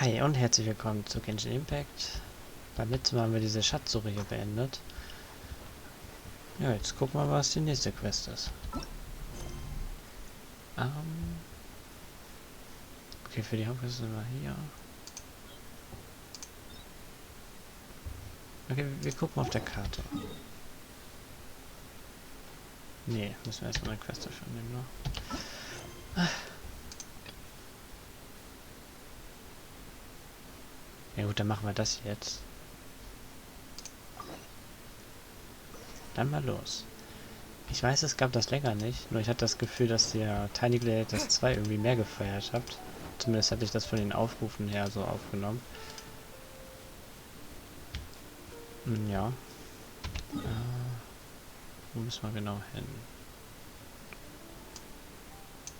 Hi und herzlich willkommen zu Genshin Impact. Beim letzten Mal haben wir diese Schatzsuche hier beendet. Ja, jetzt gucken wir mal, was die nächste Quest ist. Okay, für die Hauptquest sind wir hier. Okay, wir gucken auf der Karte. Nee, müssen wir erstmal eine Quest dafür nehmen, ne? Ja gut, dann machen wir das jetzt. Dann mal los. Ich weiß, es gab das länger nicht, nur ich hatte das Gefühl, dass ihr Tiny Gladiators 2 irgendwie mehr gefeiert habt. Zumindest hatte ich das von den Aufrufen her so aufgenommen. Ja. Wo müssen wir genau hin?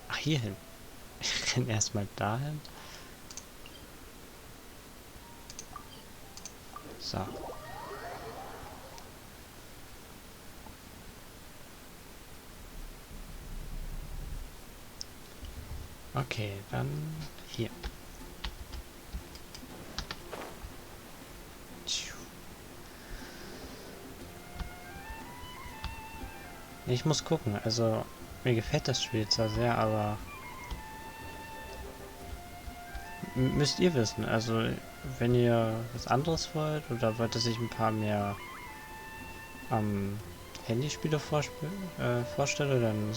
Ach, hier hin. Ich renne erstmal dahin. So. Okay, dann hier. Ich muss gucken, also mir gefällt das Spiel zwar sehr, aber müsst ihr wissen, also wenn ihr was anderes wollt oder wollt, dass ich ein paar mehr Handyspiele vorstelle, dann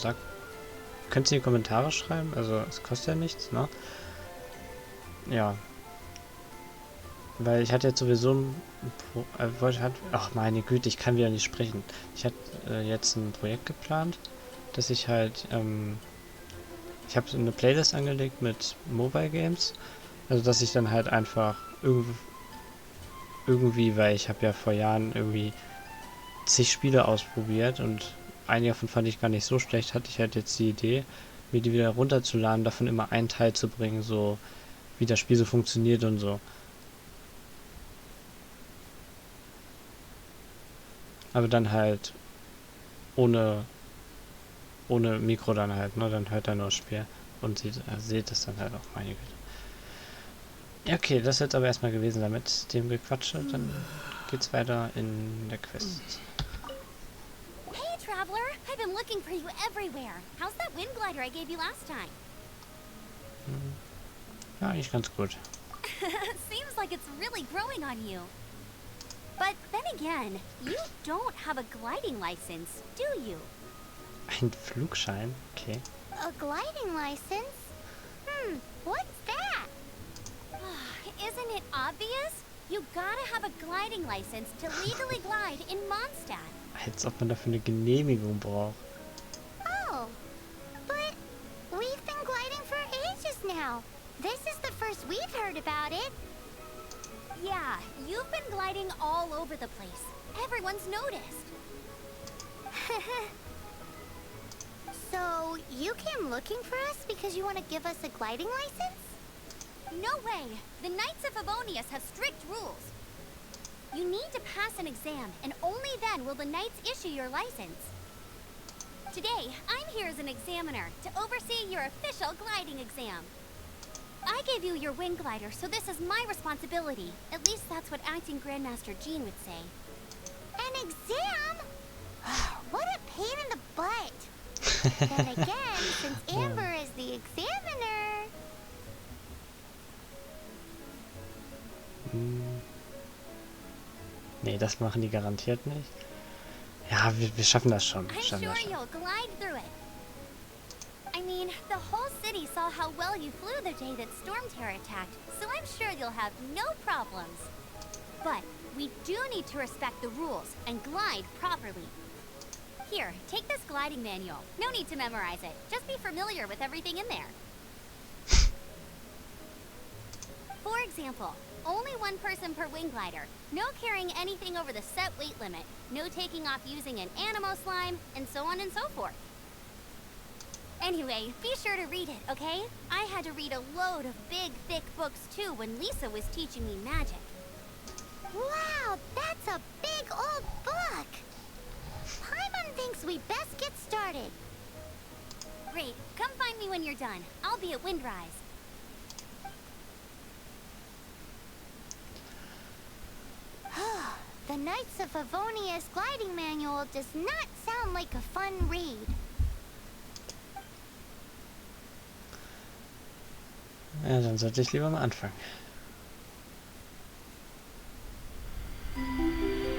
könnt ihr in die Kommentare schreiben, also es kostet ja nichts, ne? Ja, weil ich hatte jetzt sowieso ach meine Güte, ich kann wieder nicht sprechen. Ich hatte jetzt ein Projekt geplant, dass ich halt, ich habe so eine Playlist angelegt mit Mobile Games, also dass ich dann halt einfach irgendwie, weil ich habe ja vor Jahren irgendwie zig Spiele ausprobiert und einige davon fand ich gar nicht so schlecht, hatte ich halt jetzt die Idee, mir die wieder runterzuladen, davon immer einen Teil zu bringen, so wie das Spiel so funktioniert und so. Aber dann halt ohne Mikro dann halt, ne? Dann hört er nur das Spiel und seht es dann halt auch, meine Güte. Ja, okay, das wird aber erstmal gewesen sein mit dem Gequatsche. Dann geht's weiter in der Quest. Hey, traveler! I've been looking for you everywhere. How's that wind glider I gave you last time? Ja, eigentlich ganz gut. Seems like it's really growing on you. But then again, you don't have a gliding license, do you? Ein Flugschein? Okay. A gliding license? What's that? Isn't it obvious? You gotta have a gliding license to legally glide in Mondstadt. Als ob man dafür eine Genehmigung braucht. Oh, but we've been gliding for ages now. This is the first we've heard about it. Yeah, you've been gliding all over the place. Everyone's noticed. So, you came looking for us because you want to give us a gliding license? No way! The Knights of Favonius have strict rules. You need to pass an exam, and only then will the Knights issue your license. Today, I'm here as an examiner to oversee your official gliding exam. I gave you your wind glider, so this is my responsibility. At least that's what Acting Grandmaster Jean would say. An exam? What a pain in the butt. Then again, since Amber is the examiner... Nee, das machen die garantiert nicht. Ja, wir schaffen das schon. I'm sure you'll glide through it. I mean, the whole city saw how well you flew the day that Storm Terror attacked, so I'm sure you'll have no problems. But we do need to respect the rules and glide properly. Here, take this gliding manual. No need to memorize it. Just be familiar with everything in there. For example, only one person per wing glider. No carrying anything over the set weight limit. No taking off using an animo slime, and so on and so forth. Anyway, be sure to read it, okay? I had to read a load of big, thick books too when Lisa was teaching me magic. Wow, that's a big old book! Paimon thinks we best get started. Great, come find me when you're done. I'll be at Windrise. The Knights of Favonius gliding manual does not sound like a fun read. Ja, dann sollte ich lieber mal anfangen.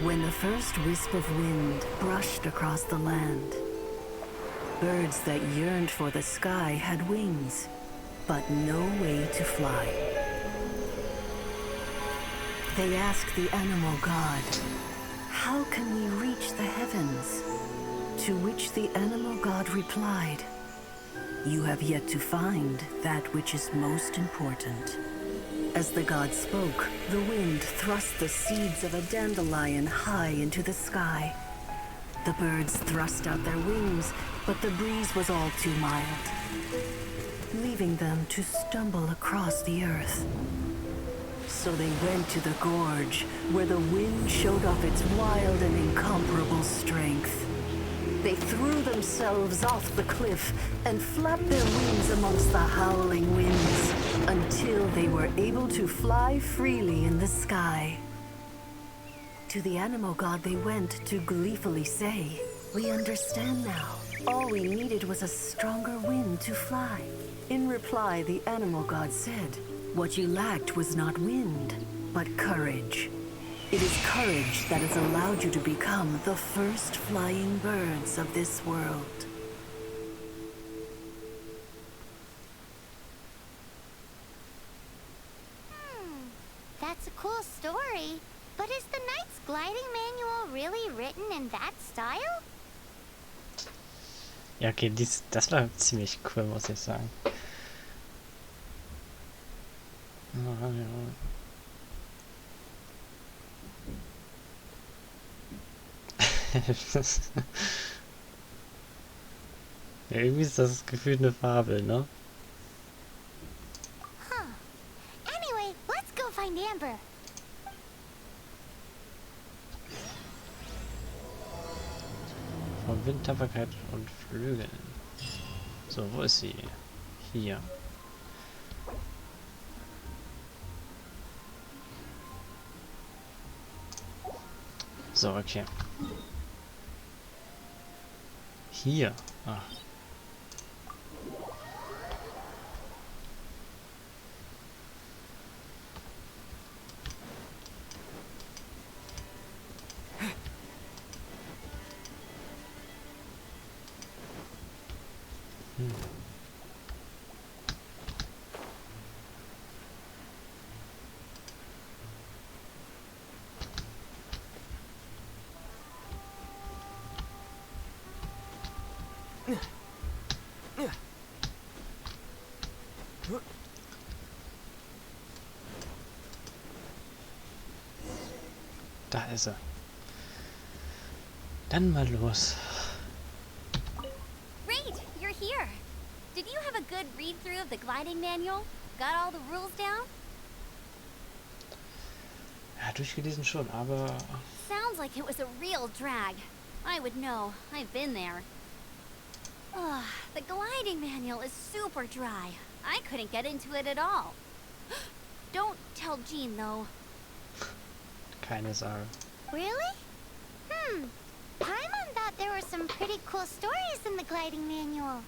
When the first wisp of wind brushed across the land, birds that yearned for the sky had wings, but no way to fly. They asked the animal god, "How can we reach the heavens?" To which the animal god replied, "You have yet to find that which is most important." As the god spoke, the wind thrust the seeds of a dandelion high into the sky. The birds thrust out their wings, but the breeze was all too mild, leaving them to stumble across the earth. So they went to the gorge, where the wind showed off its wild and incomparable strength. They threw themselves off the cliff and flapped their wings amongst the howling winds until they were able to fly freely in the sky. To the animal god they went to gleefully say, "We understand now. All we needed was a stronger wind to fly." In reply, the animal god said, "What you lacked was not wind, but courage. It is courage that has allowed you to become the first flying birds of this world." That's a cool story. But is the Knight's gliding manual really written in that style? Ja, okay, das war ziemlich cool, muss ich sagen. Ja, irgendwie ist das Gefühl eine Fabel, ne? Huh. Anyway, let's go find Amber. Von Wind, Tapferkeit und Flügeln. So, wo ist sie? Hier. So, okay. Hier. Ah. Da ist er. Dann mal los. Great, you're here. Did you have a good read-through of the gliding manual? Got all the rules down? Ja, durchgelesen schon, aber... Sounds like it was a real drag. I would know. I've been there. Ugh, the gliding manual is super dry. I couldn't get into it at all. Don't tell Jean, though. Keine Sorge. Really? Paimon thought there were some pretty cool stories in the gliding manual.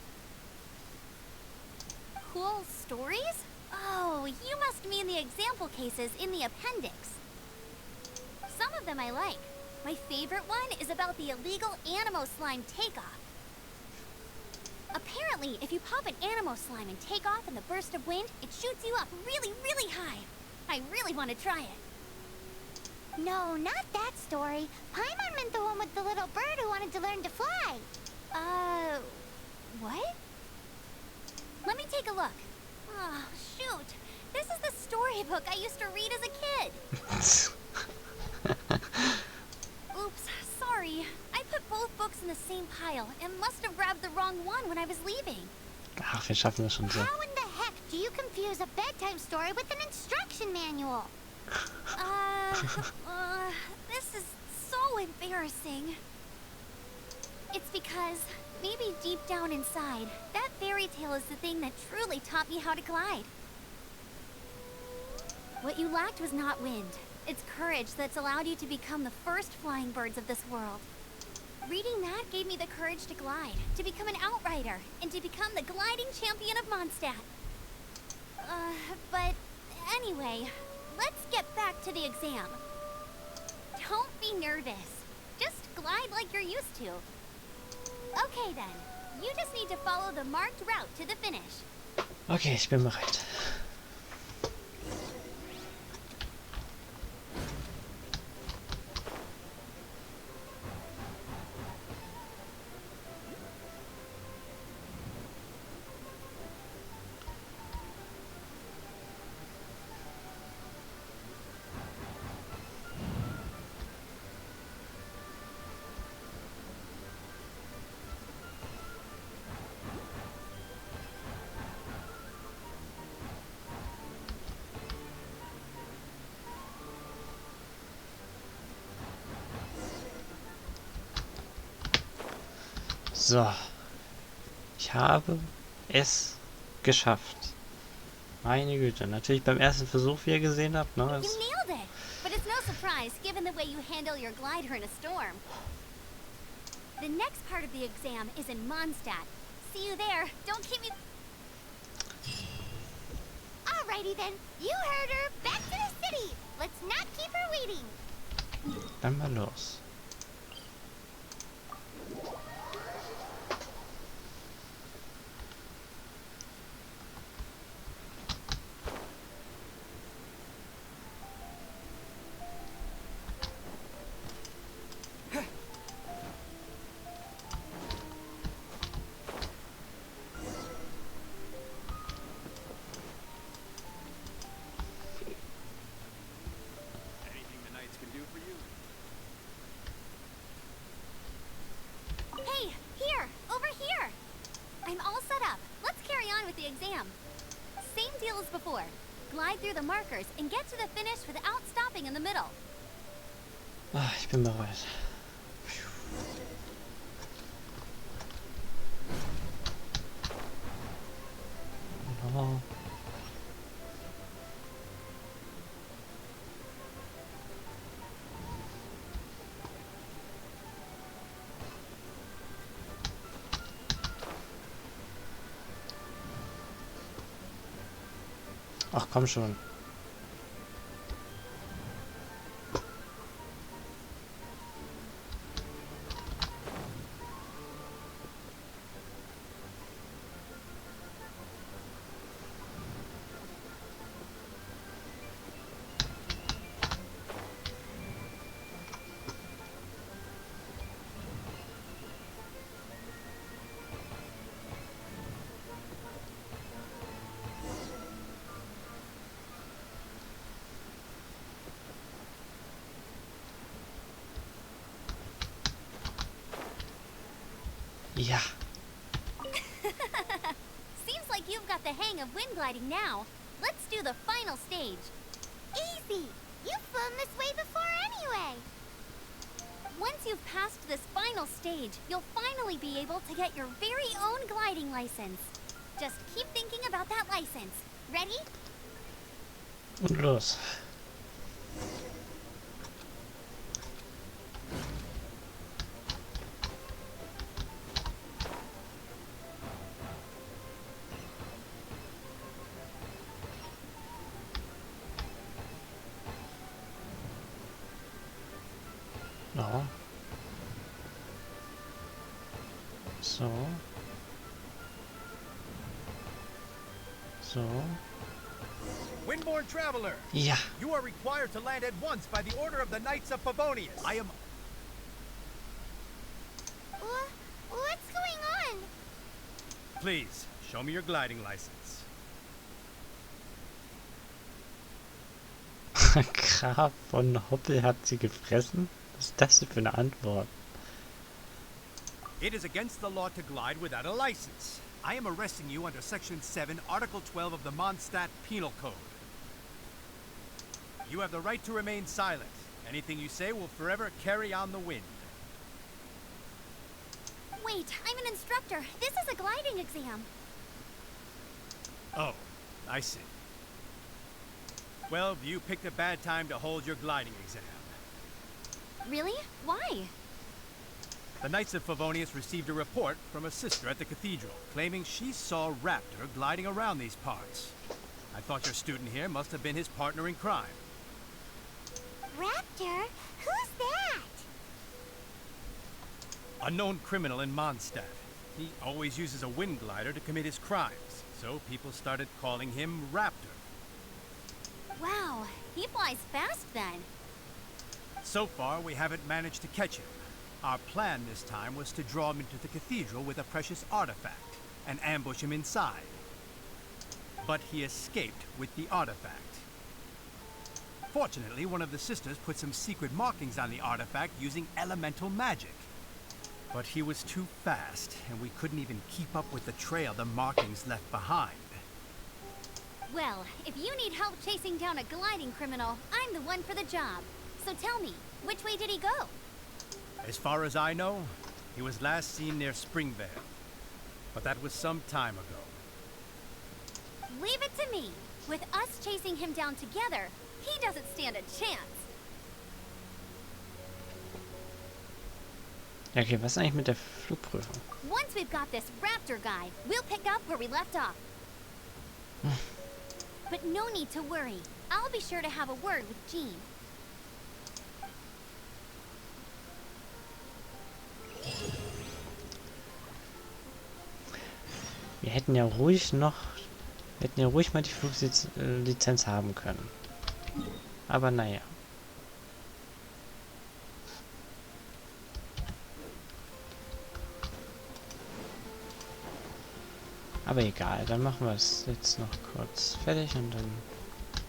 Cool stories? Oh, you must mean the example cases in the appendix. Some of them I like. My favorite one is about the illegal Animo slime takeoff. Apparently, if you pop an Animo slime and take off in the burst of wind, it shoots you up really, really high. I really want to try it. No, not that story. Paimon meant the one with the little bird who wanted to learn to fly. What? Let me take a look. Oh, shoot. This is the storybook I used to read as a kid. Oops, sorry. I put both books in the same pile and must have grabbed the wrong one when I was leaving. Ach, wir schaffen das schon so. How in the heck do you confuse a bedtime story with an instruction manual? This is so embarrassing. It's because, maybe deep down inside, that fairy tale is the thing that truly taught me how to glide. What you lacked was not wind, It's courage that's allowed you to become the first flying birds of this world. Reading that gave me the courage to glide, to become an outrider, and to become the gliding champion of Mondstadt. But anyway, let's get back to the exam. Don't be nervous. Just glide like you're used to. Okay then, you just need to follow the marked route to the finish. Okay, ich bin bereit. So, ich habe es geschafft. Meine Güte, natürlich beim ersten Versuch, wie ihr gesehen habt, ne? You nailed it! But it's no surprise, given the way you handle your glider in a storm. The next part of the exam is in Mondstadt. See you there. Don't keep me... Alrighty then. You heard her. Back to the city. Let's not keep her waiting. Dann mal los. Hey, here! Over here! I'm all set up. Let's carry on with the exam. Same deal as before. Glide through the markers and get to the finish without stopping in the middle. Ah, ich bin bereit. No. Ach komm schon. Ja. Seems like you've got the hang of wind gliding now. Let's do the final stage. Easy! You've flown this way before anyway! Once you've passed this final stage, you'll finally be able to get your very own gliding license. Just keep thinking about that license. Ready? Und los. No. So. So. Windborne traveler, Ja. you are required to land at once by the order of the Knights of Favonius. I am... What's going on? Please, show me your gliding license. Graf von Hoppel hat sie gefressen? Was ist das denn für eine Antwort? It is against the law to glide without a license. I am arresting you under Section 7, Article 12 of the Mondstadt Penal Code. You have the right to remain silent. Anything you say will forever carry on the wind. Wait, I'm an instructor. This is a gliding exam. Oh, I see. Well, you picked a bad time to hold your gliding exam. Really? Why? The Knights of Favonius received a report from a sister at the cathedral, claiming she saw Raptor gliding around these parts. I thought your student here must have been his partner in crime. Raptor? Who's that? A known criminal in Mondstadt. He always uses a wind glider to commit his crimes, so people started calling him Raptor. Wow, he flies fast then. So far, we haven't managed to catch him. Our plan this time was to draw him into the cathedral with a precious artifact and ambush him inside. But he escaped with the artifact. Fortunately, one of the sisters put some secret markings on the artifact using elemental magic. But he was too fast, and we couldn't even keep up with the trail the markings left behind. Well, if you need help chasing down a gliding criminal, I'm the one for the job. So tell me, which way did he go? As far as I know, he was last seen near Springvale. But that was some time ago. Leave it to me. With us chasing him down together, he doesn't stand a chance. Ja, okay, was ist eigentlich mit der Flugprüfung? Once we've got this Raptor guy, we'll pick up where we left off. But no need to worry. I'll be sure to have a word with Jean. Wir hätten ja ruhig mal die Fluglizenz haben können. Aber naja. Aber egal, dann machen wir es jetzt noch kurz fertig und dann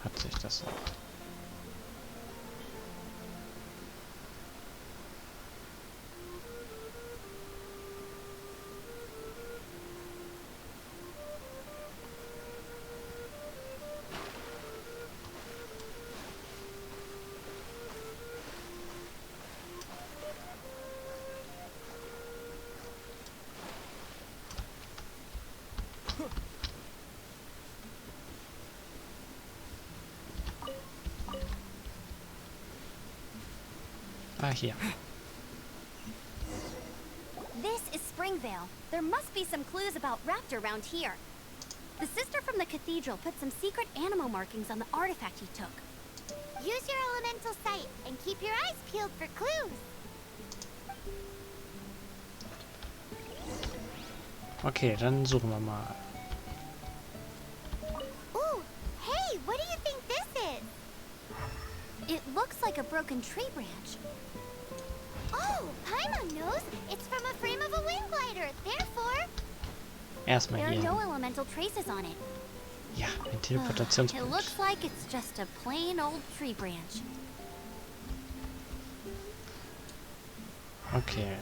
hat sich das auch. Ah, hier. This is Springvale. There must be some clues about Raptor around here. The sister from the cathedral put some secret animal markings on the artifact he took. Use your elemental sight and keep your eyes peeled for clues. Okay, dann suchen wir mal. Ooh, hey, what do you think this is? It looks like a broken tree branch. Oh, Paimon knows. It's from a frame of a wind glider. Therefore, Erstmal there are hier. no elemental traces on it. Ja, ein It Teleportationspunkt. looks like it's just a plain old tree branch. Okay.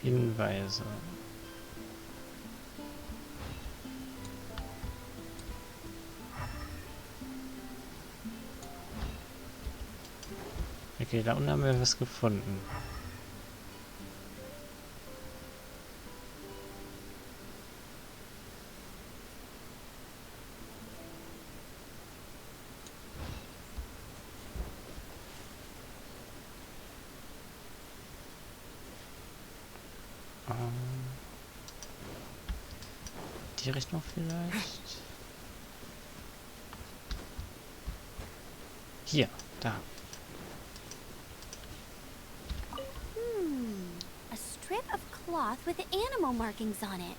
Hinweise. Okay, da unten haben wir was gefunden. Die Richtung vielleicht? Hier, da. A strip of cloth with animal markings on it.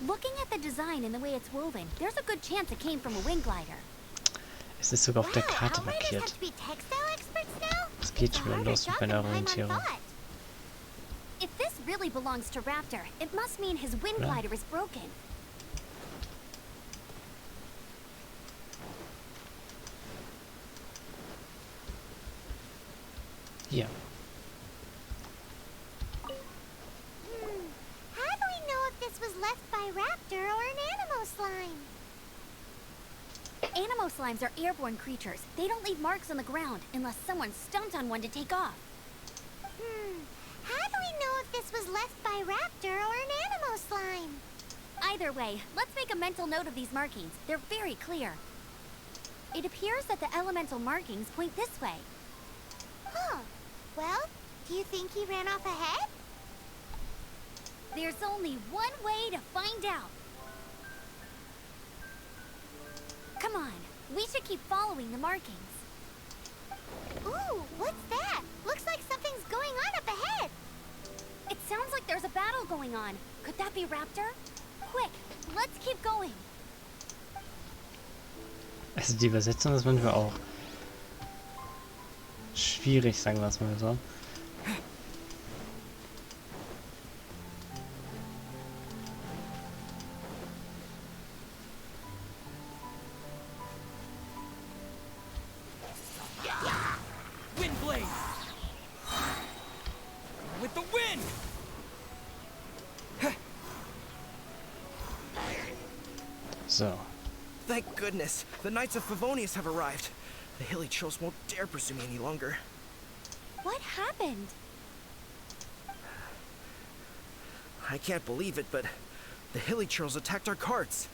Looking at the design and the way it's woven, there's a good chance it came from a wind glider. Es ist sogar auf der Karte Outriders have markiert. to be textile experts now? Es geht It's a schon wieder harder los mit job meiner than Paimon Orientierung. thought. If this really belongs to Raptor, it must mean his wind Ja. glider is broken. Hier. How do we know if this was left by Raptor or an animal slime? Animal slimes are airborne creatures. They don't leave marks on the ground unless someone stomped on one to take off. How do we know if this was left by Raptor or an animal slime? Either way, let's make a mental note of these markings. They're very clear. It appears that the elemental markings point this way. Huh. Well, do you think he ran off ahead? There's only one way to find out. Come on, we should keep following the markings. Ooh, what's that? Looks like something's going on up ahead. It sounds like there's a battle going on. Could that be Raptor? Quick, let's keep going. Also die Übersetzung ist manchmal auch schwierig, sagen wir es mal so. Wind blade! With the wind! So. Thank goodness, the Knights of Favonius have arrived. The hilly trolls won't dare pursue me any longer. What happened? I can't believe it, but the hilly trolls attacked our carts.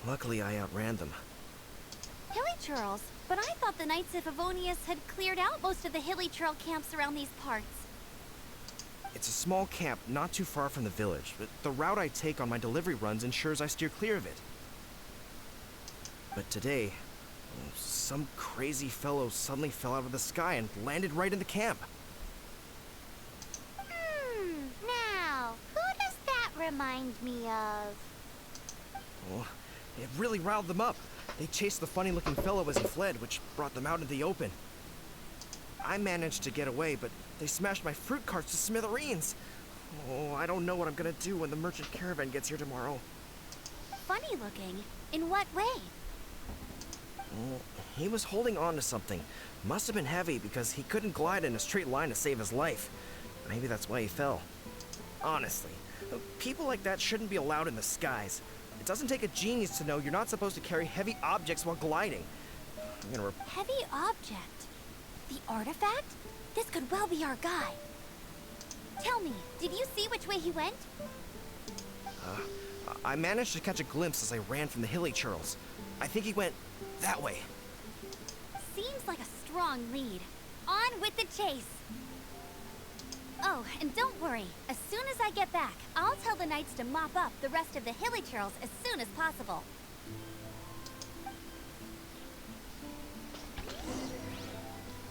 Luckily, I outran them. Hilly Churls? But I thought the Knights of Favonius had cleared out most of the Hilly Churl camps around these parts. It's a small camp not too far from the village, but the route I take on my delivery runs ensures I steer clear of it. But today, some crazy fellow suddenly fell out of the sky and landed right in the camp. Now, who does that remind me of? Well, it really riled them up. They chased the funny-looking fellow as he fled, which brought them out into the open. I managed to get away, but they smashed my fruit carts to smithereens. Oh, I don't know what I'm gonna do when the merchant caravan gets here tomorrow. Funny looking? In what way? Well, he was holding on to something. Must have been heavy because he couldn't glide in a straight line to save his life. Maybe that's why he fell. Honestly, people like that shouldn't be allowed in the skies. It doesn't take a genius to know you're not supposed to carry heavy objects while gliding. I'm gonna Heavy object? The artifact? This could well be our guy. Tell me, did you see which way he went? I managed to catch a glimpse as I ran from the hilly churls. I think he went that way. Seems like a strong lead. On with the chase. Oh, and don't worry. As soon as I get back, I'll tell the knights to mop up the rest of the hilly churls as soon as possible.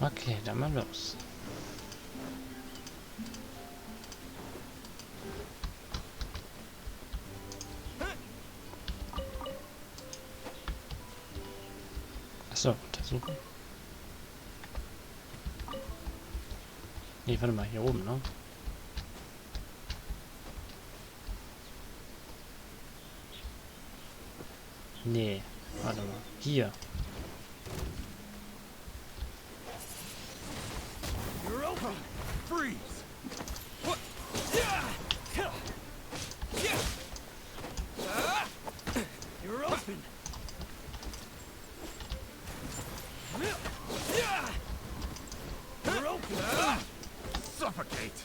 Okay, dann mal los. Achso, untersuchen. Nee, warte mal, hier oben, ne? Nee, warte mal. Hier. You're open. Freeze. What? You're open. You're open. Suffocate.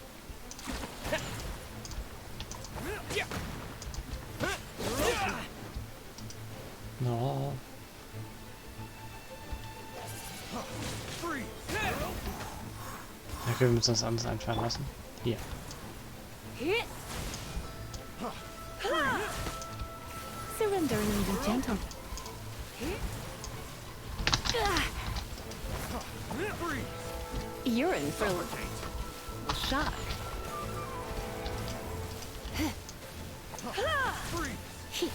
No. Freeze. Da können wir uns was anderes einfallen lassen. Hier. Surrender and be gentle. Freeze. You're in for Suffocate. a shock. Freeze.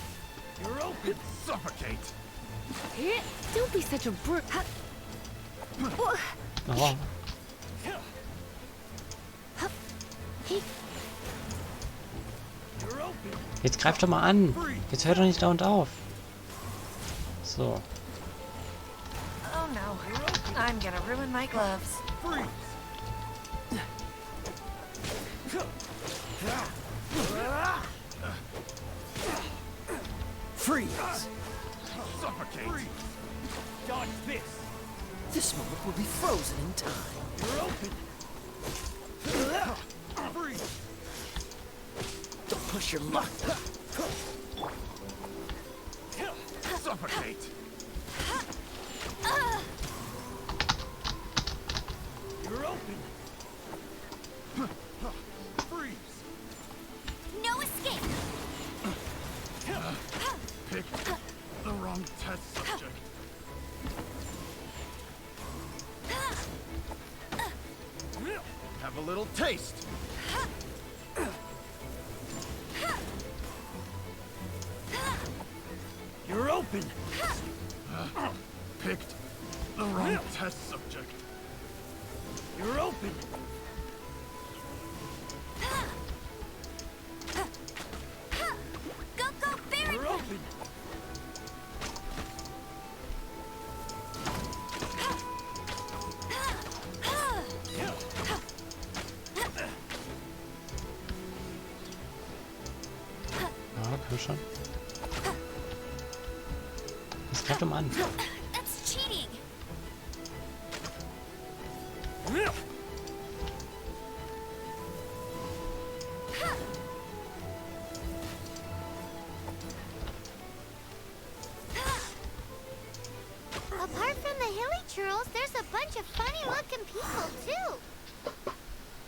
You're open. Suffocate. Don't be such a brute. Oh. You're open. Jetzt greif doch mal an. Jetzt hör doch nicht dauernd auf. So. Oh no, I'm gonna ruin my gloves. Freeze. Freeze! Suffocate. Freeze. Dodge this. This moment will be frozen in time. You're open. Freeze. Don't push your luck. suffocate. You're open. Freeze. No escape. Pick the wrong test subject. Have a little taste. You're open. Picked the wrong test subject. You're open. Go, go, Baron! You're open. Ja, komm schon. Das treibt um an. That's cheating. Apart from the hilly churls, there's a bunch of funny-looking people, too.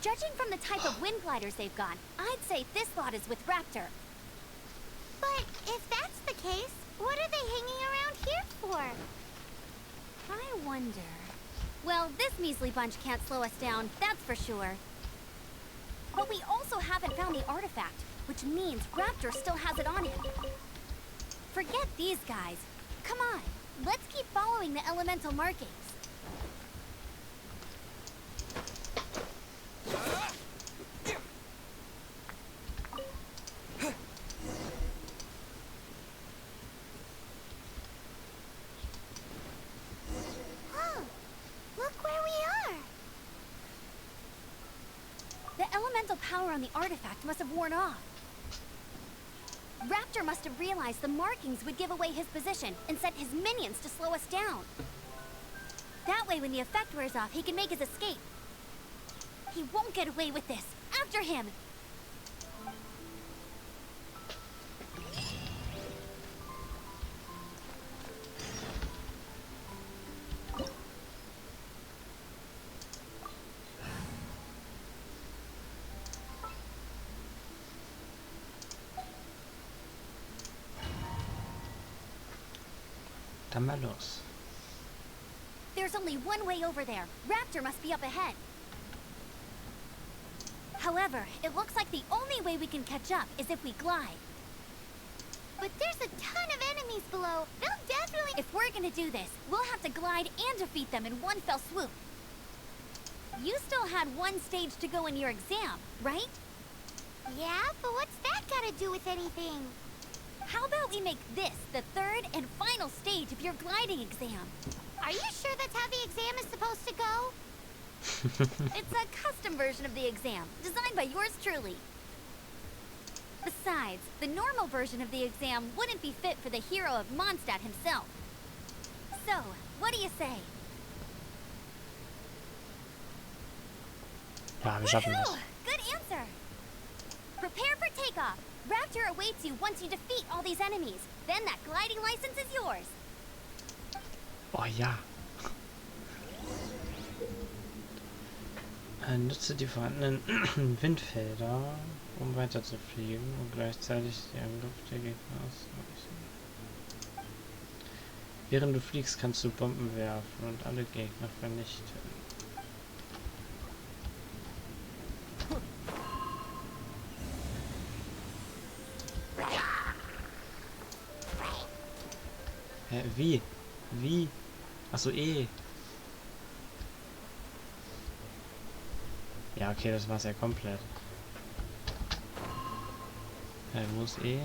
Judging from the type of wind gliders they've got, I'd say this lot is with Raptor. But if that's the case, what are they hanging around here for? I wonder... Well, this measly bunch can't slow us down, that's for sure. But we also haven't found the artifact, which means Raptor still has it on him. Forget these guys. Come on, let's keep following the elemental markings. Oh, look where we are. The elemental power on the artifact must have worn off. Raptor must have realized the markings would give away his position and sent his minions to slow us down. That way, when the effect wears off, he can make his escape. He won't get away with this. After him! Dann mal los. There's only one way over there. Raptor must be up ahead. However, it looks like the only way we can catch up is if we glide. But there's a ton of enemies below. They'll definitely... If we're gonna do this, we'll have to glide and defeat them in one fell swoop. You still had one stage to go in your exam, right? Yeah, but what's that got to do with anything? How about we make this the third and final stage of your gliding exam? Are you sure that's how the exam is supposed to go? It's a custom version of the exam, designed by yours truly. Besides, the normal version of the exam wouldn't be fit for the hero of Mondstadt himself. So, what do you say? Ja, wir schaffen das. Woohoo! Good answer! Prepare for takeoff. Raptor awaits you once you defeat all these enemies. Then that gliding license is yours. Oh ja. Nutze die vorhandenen Windfelder, um weiter zu fliegen und gleichzeitig die Angriffe der Gegner ausweichen. Während du fliegst, kannst du Bomben werfen und alle Gegner vernichten. Hä, wie? Wie? Achso, eh. Ja, okay, das war's ja komplett. Wo ist eh?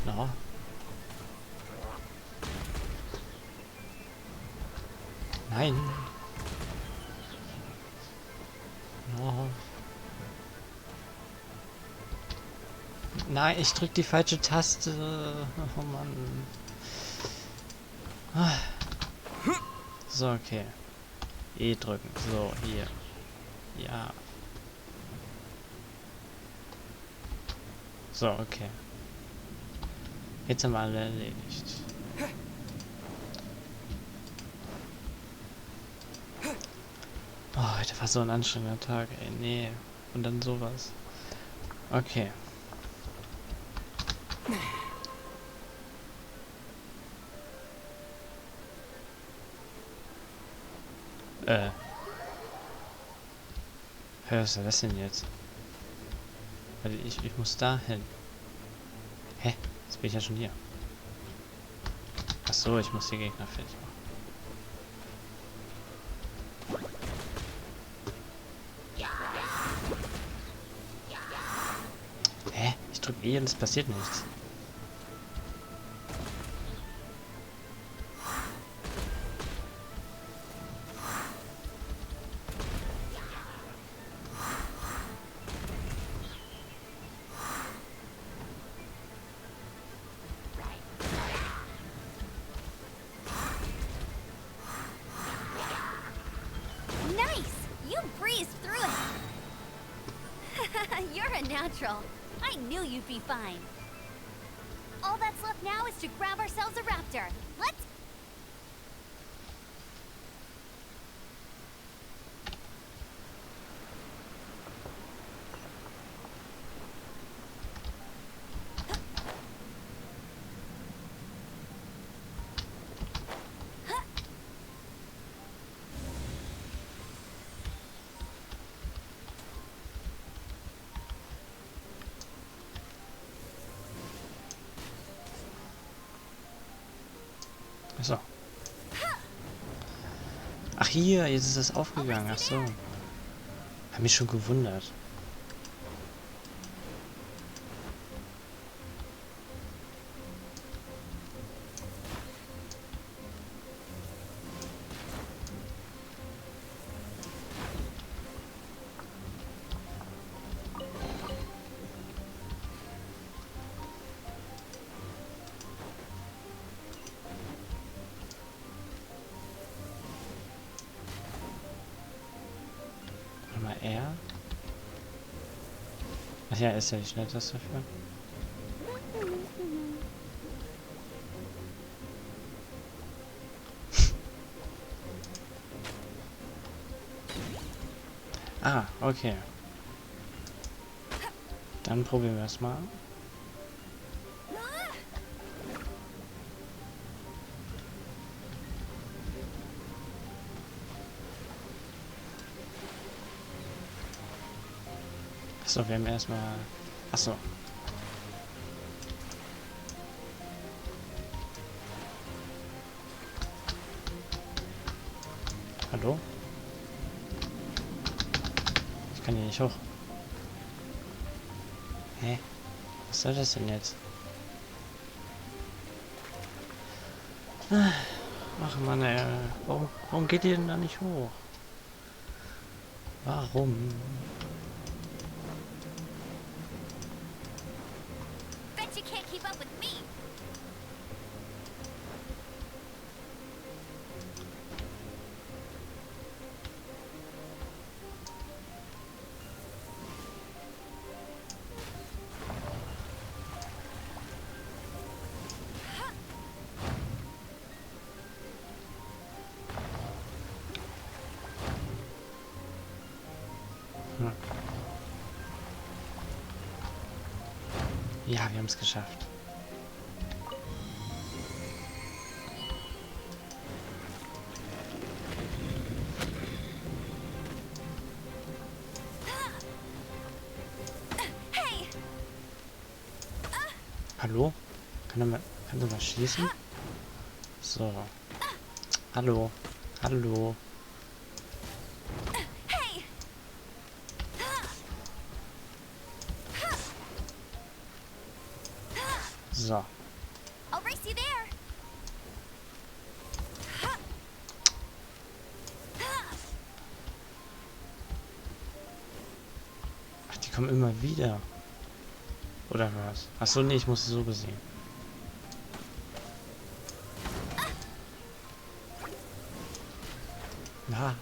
Na? Nein. Oh. Nein, ich drück die falsche Taste. Oh Mann. Ah. So, okay. E drücken. So, hier. Ja. So, okay. Jetzt haben wir alle erledigt. Oh, heute war so ein anstrengender Tag, ey. Nee. Und dann sowas. Okay. Was ist das denn jetzt? Warte, ich muss da hin. Hä? Jetzt bin ich ja schon hier. Ach so, ich muss die Gegner fertig machen. Hä? Ich drücke E und es passiert nichts. Nice! You breezed through it! You're a natural. I knew you'd be fine. All that's left now is to grab ourselves a raptor. Let's... Achso. Ach hier, jetzt ist das aufgegangen. Ach so. Hab mich schon gewundert. Mal R. Ach ja, ist ja die Schnelltaste dafür. Ah, okay. Dann probieren wir es mal. Achso, wir haben erstmal... Achso. Hallo? Ich kann hier nicht hoch. Hä? Was soll das denn jetzt? Ach Mann, ey. Warum geht ihr denn da nicht hoch? Warum? Bet you can't keep up with me! Ja, wir haben es geschafft. Hey! Hallo? Kann er mal schießen? So. Hallo. Hallo. Hey! So. I'll race you there! kommen immer wieder. Oder was? Achso, nee, ich muss sie so besiegen. Ja.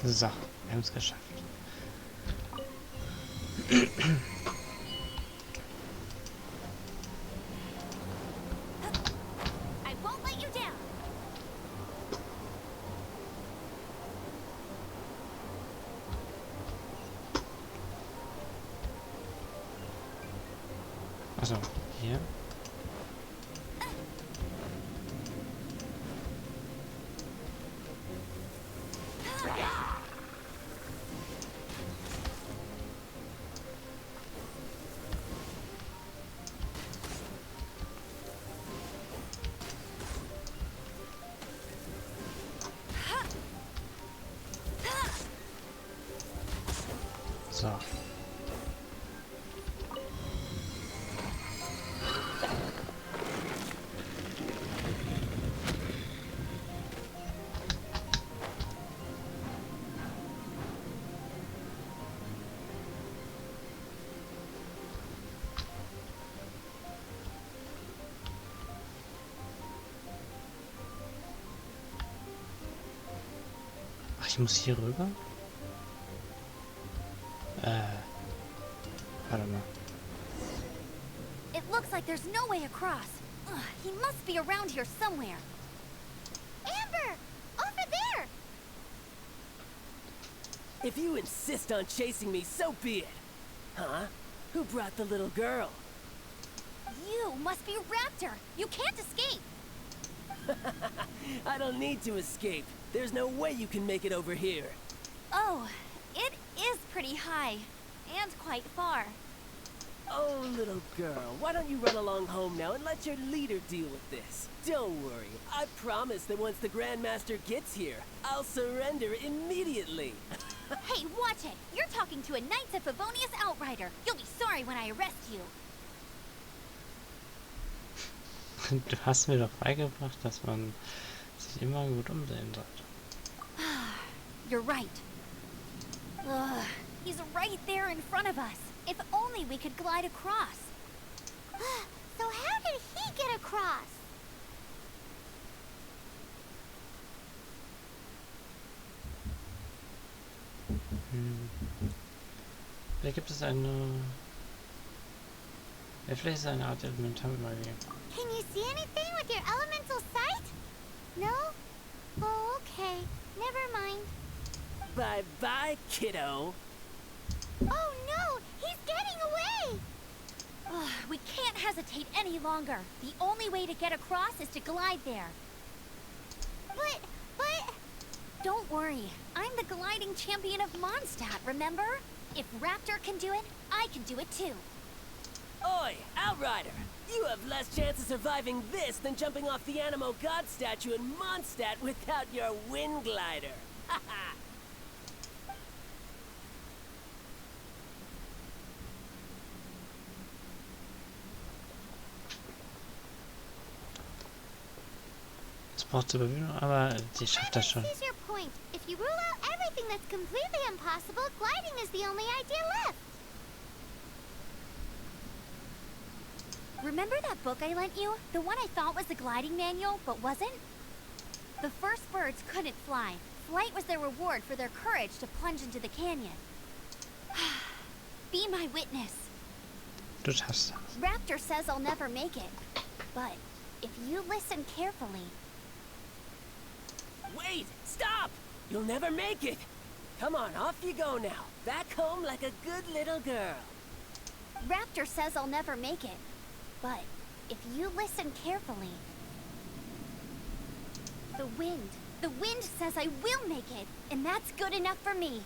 So, wir haben es geschafft. I won't let you down. Also, hier. So. Ach, ich muss hier rüber? Warte mal. It looks like there's no way across. Ugh, he must be around here somewhere. Amber! Over there! If you insist on chasing me, so be it. Huh? Who brought the little girl? You must be Raptor. You can't escape. I don't need to escape. There's no way you can make it over here. Oh, it is pretty high. And quite far. Oh, little girl, why don't you run along home now and let your leader deal with this? Don't worry. I promise that once the Grandmaster gets here, I'll surrender immediately. Hey, watch it! You're talking to a Knights of Favonius outrider. You'll be sorry when I arrest you. Du hast mir doch beigebracht, dass man sich immer gut umsehen sollte. You're right. Ugh, he's right there in front of us. If only we could glide across. So how did he get across? Vielleicht gibt es eine... Ja, vielleicht ist es eine Art Elementarmagie. Can you see anything with your elemental sight? No? Oh, okay. Never mind. Bye-bye, kiddo. Oh no! He's getting away! Ugh, we can't hesitate any longer. The only way to get across is to glide there. But... Don't worry. I'm the gliding champion of Mondstadt, remember? If Raptor can do it, I can do it too. Oi, Outrider! You have less chance of surviving this than jumping off the Animo God statue in Mondstadt without your wind glider. Haha! Es braucht zur Überwindung, aber die schafft das schon. This is your point. If you rule out everything that's completely impossible, gliding is the only idea left. Remember that book I lent you? The one I thought was the gliding manual, but wasn't? The first birds couldn't fly. Flight was their reward for their courage to plunge into the canyon. Be my witness. Du schaffst das. Raptor says I'll never make it. But if you listen carefully, Wait! Stop! You'll never make it! Come on, off you go now. Back home like a good little girl. Raptor says I'll never make it. But if you listen carefully... The wind says I will make it, and that's good enough for me.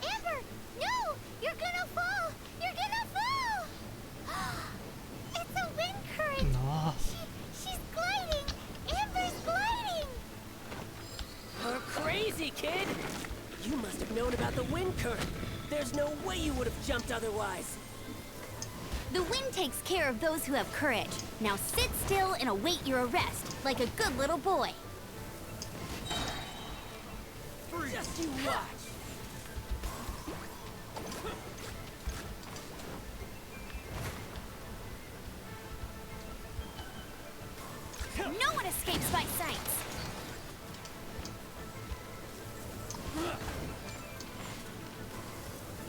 Amber! No! You're gonna fall! You're gonna fall! It's a wind current! No. She's gliding! Amber's gliding! You're crazy, kid! You must have known about the wind current. There's no way you would have jumped otherwise. The wind takes care of those who have courage. Now sit still and await your arrest, like a good little boy. Just you watch. No one escapes my sights.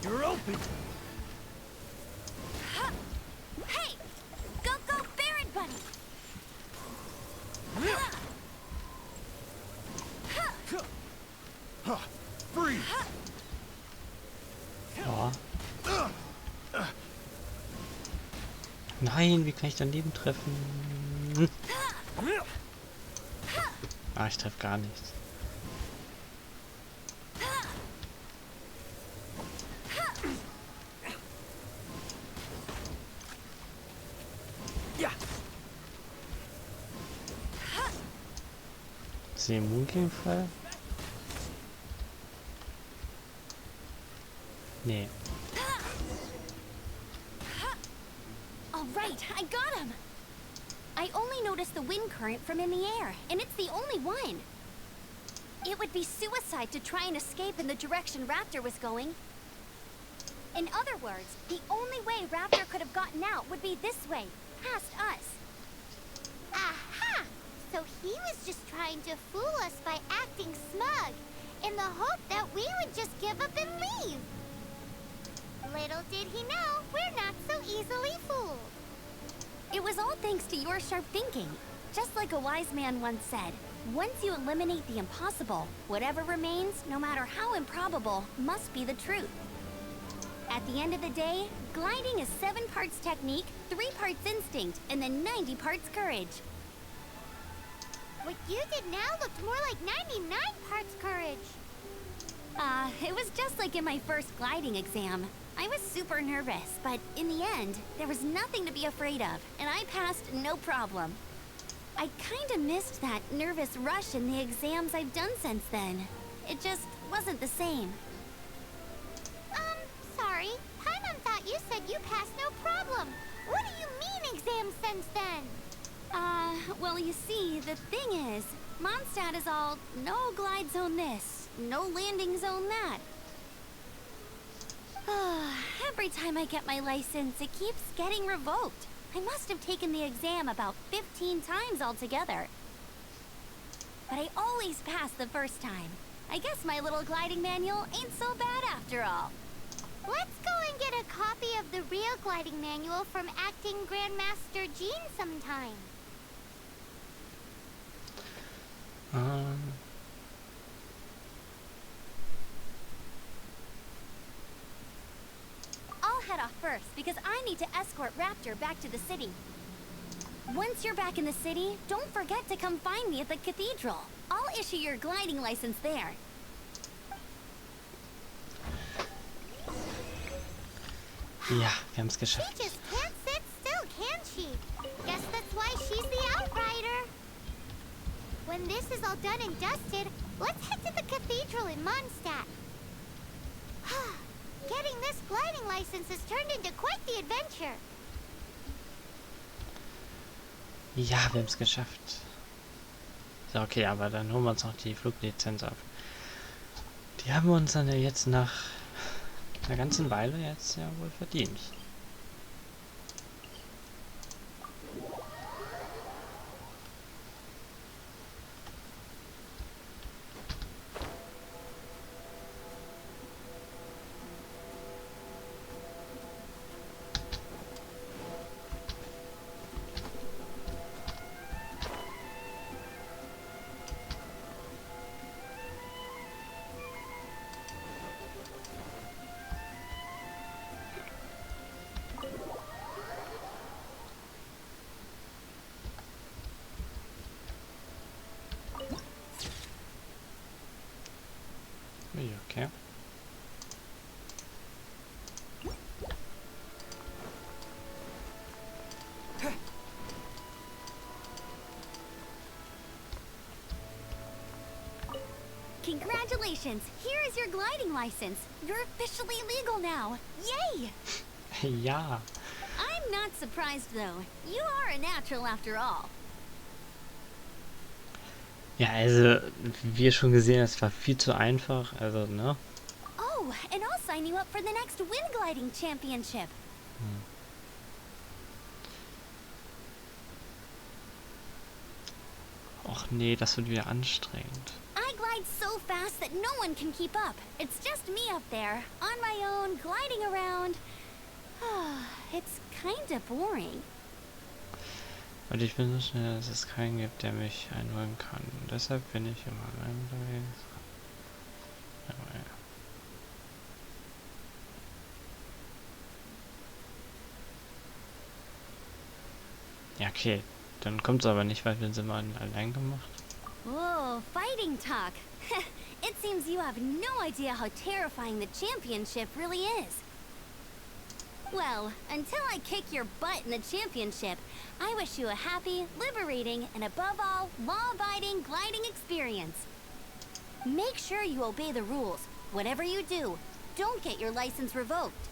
You're open! Hey! Go, Baron Bunny! Freeze! Ja. Nein, wie kann ich daneben treffen? Ah, ich treffe gar nichts. Ja. Ist sie immun gegen Fall? Nee. All right, I got him! I only noticed the wind current from in the air, and it's the only one. It would be suicide to try and escape in the direction Raptor was going. In other words, the only way Raptor could have gotten out would be this way, past us. Aha! So he was just trying to fool us by acting smug, in the hope that we would just give up and leave. Little did he know, we're not so easily fooled. It was all thanks to your sharp thinking. Just like a wise man once said, once you eliminate the impossible, whatever remains, no matter how improbable, must be the truth. At the end of the day, gliding is 7 parts technique, 3 parts instinct, and then 90 parts courage. What you did now looked more like 99 parts courage. It was just like in my first gliding exam. I was super nervous, but in the end, there was nothing to be afraid of, and I passed no problem. I kinda missed that nervous rush in the exams I've done since then. It just wasn't the same. Sorry. Paimon thought you said you passed no problem. What do you mean exam since then? Well, you see, the thing is, Mondstadt is all no glide zone this, no landing zone that. Every time I get my license, it keeps getting revoked. I must have taken the exam about 15 times altogether. But I always pass the first time. I guess my little gliding manual ain't so bad after all. Let's go and get a copy of the real gliding manual from acting Grandmaster Jean sometime. I'll head off first because I need to escort Raptor back to the city. Once you're back in the city, don't forget to come find me at the cathedral. I'll issue your gliding license there. Ja, wir haben es She geschafft. just can't sit still, can she? Guess that's why she's the outrider. When this is all done and dusted, let's head to the cathedral in Mondstadt. Getting this gliding license has turned into quite the adventure. Ja, wir haben es geschafft. So, okay, aber dann holen wir uns noch die Fluglizenz auf. Die haben wir uns dann ja jetzt nach einer ganzen Weile jetzt ja wohl verdient. Okay. Congratulations! Here is your gliding license. You're officially legal now. Yay! Ja. I'm not surprised though. You are a natural after all. Ja, also, wie ihr schon gesehen habt, es war viel zu einfach. Also, ne? Oh, and I'll sign you up for the next wind gliding championship. Och nee, das wird wieder anstrengend. I glide so fast that no one can keep up. It's just me up there, on my own, gliding around. It's kinda boring. Und ich bin so schnell, dass es keinen gibt, der mich einholen kann. Und deshalb bin ich immer unterwegs. Aber ja. Ja, okay. Dann kommt es aber nicht, weil wir sind mal allein gemacht. Whoa, fighting talk. It seems you have no idea how terrifying the championship really is. Well, until I kick your butt in the championship, I wish you a happy, liberating, and above all, law-abiding gliding experience. Make sure you obey the rules. Whatever you do, don't get your license revoked.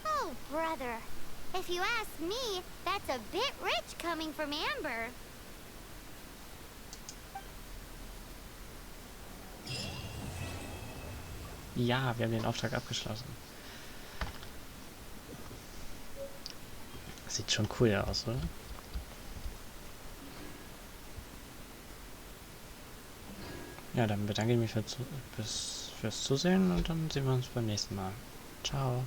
Oh, brother. If you ask me, that's a bit rich coming from Amber. Ja, wir haben den Auftrag abgeschlossen. Sieht schon cool aus, oder? Ja, dann bedanke ich mich fürs Zusehen und dann sehen wir uns beim nächsten Mal. Ciao.